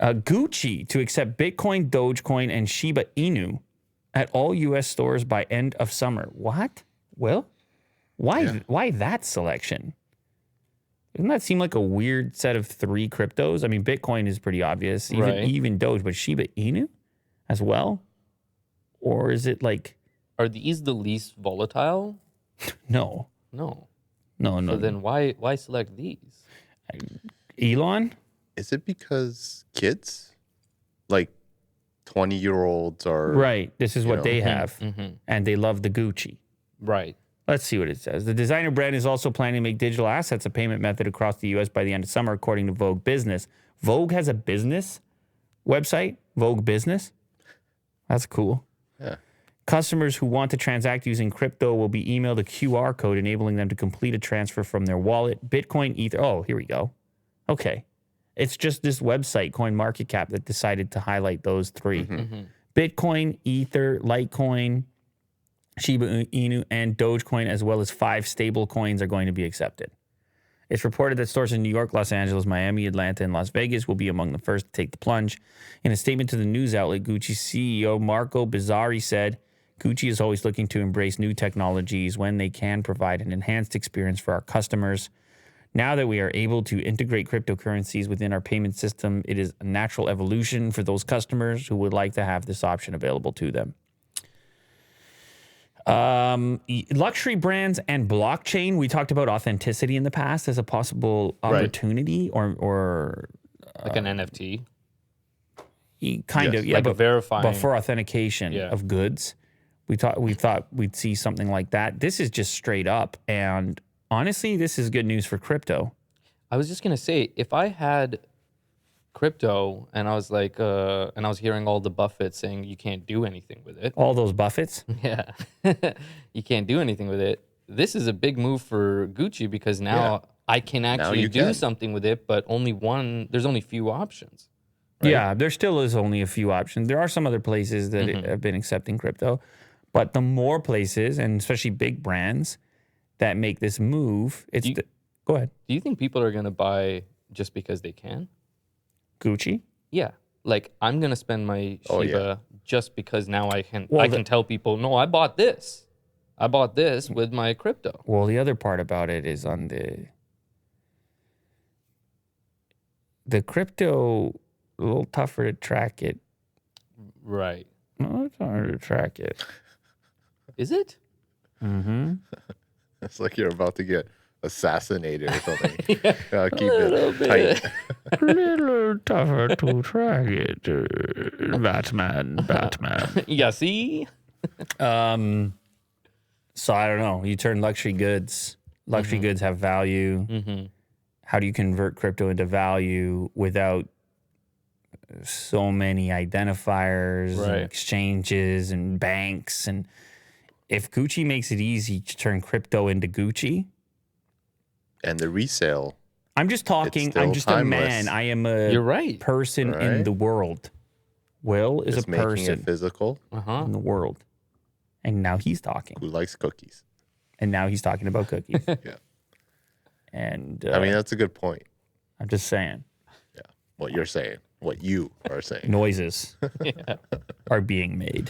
Gucci to accept Bitcoin, Dogecoin, and Shiba Inu at all U.S. stores by end of summer. What? Well, why that selection? Doesn't that seem like a weird set of three cryptos? I mean, Bitcoin is pretty obvious, even Doge, but Shiba Inu as well? Or is it like... Are these the least volatile? No. So then why select these? Elon? Is it because kids, like 20-year-olds are... Right. This is what they have. And they love the Gucci. Right. Let's see what it says. The designer brand is also planning to make digital assets a payment method across the U.S. by the end of summer, according to Vogue Business. Vogue has a business website? Vogue Business? That's cool. Yeah. Customers who want to transact using crypto will be emailed a QR code, enabling them to complete a transfer from their wallet. Bitcoin, Ether. Oh, here we go. Okay. It's just this website, CoinMarketCap, that decided to highlight those three. Bitcoin, Ether, Litecoin, Shiba Inu, and Dogecoin, as well as 5 stable coins, are going to be accepted. It's reported that stores in New York, Los Angeles, Miami, Atlanta, and Las Vegas will be among the first to take the plunge. In a statement to the news outlet, Gucci CEO Marco Bizzarri said, Gucci is always looking to embrace new technologies when they can provide an enhanced experience for our customers. Now that we are able to integrate cryptocurrencies within our payment system, it is a natural evolution for those customers who would like to have this option available to them. Luxury brands and blockchain. We talked about authenticity in the past as a possible opportunity, or like an NFT. Kind of, yeah, like but verifying, but for authentication of goods. We thought we'd see something like that. This is just straight up, and honestly, this is good news for crypto. I was just gonna say, if I had crypto and I was like, and I was hearing all the Buffett saying you can't do anything with it. All those Buffets? Yeah. You can't do anything with it. This is a big move for Gucci because now I can actually do something with it, but there's only few options. Right? Yeah, there still is only a few options. There are some other places that have been accepting crypto, but the more places, and especially big brands, that make this move, go ahead. Do you think people are going to buy just because they can? Gucci? Yeah. Like, I'm going to spend my Shiba just because now I can tell people, no, I bought this. I bought this with my crypto. Well, the other part about it is on the crypto, a little tougher to track it. Right. No, it's harder to track it. Is it? Mm-hmm. It's like you're about to get assassinated or something. Keep it tight. A little tougher to track it. Batman. Yeah, see? So I don't know. You turn luxury goods. Luxury goods have value. How do you convert crypto into value without so many identifiers and exchanges and banks? And if Gucci makes it easy to turn crypto into Gucci, and the resale, I'm just talking. I'm just timeless. A man. I am a person in the world. Will is just a person making it physical in the world, and now he's talking. Who likes cookies? And now he's talking about cookies. Yeah. And I mean, that's a good point. I'm just saying. Yeah. What you're saying. What you are saying. Noises are being made.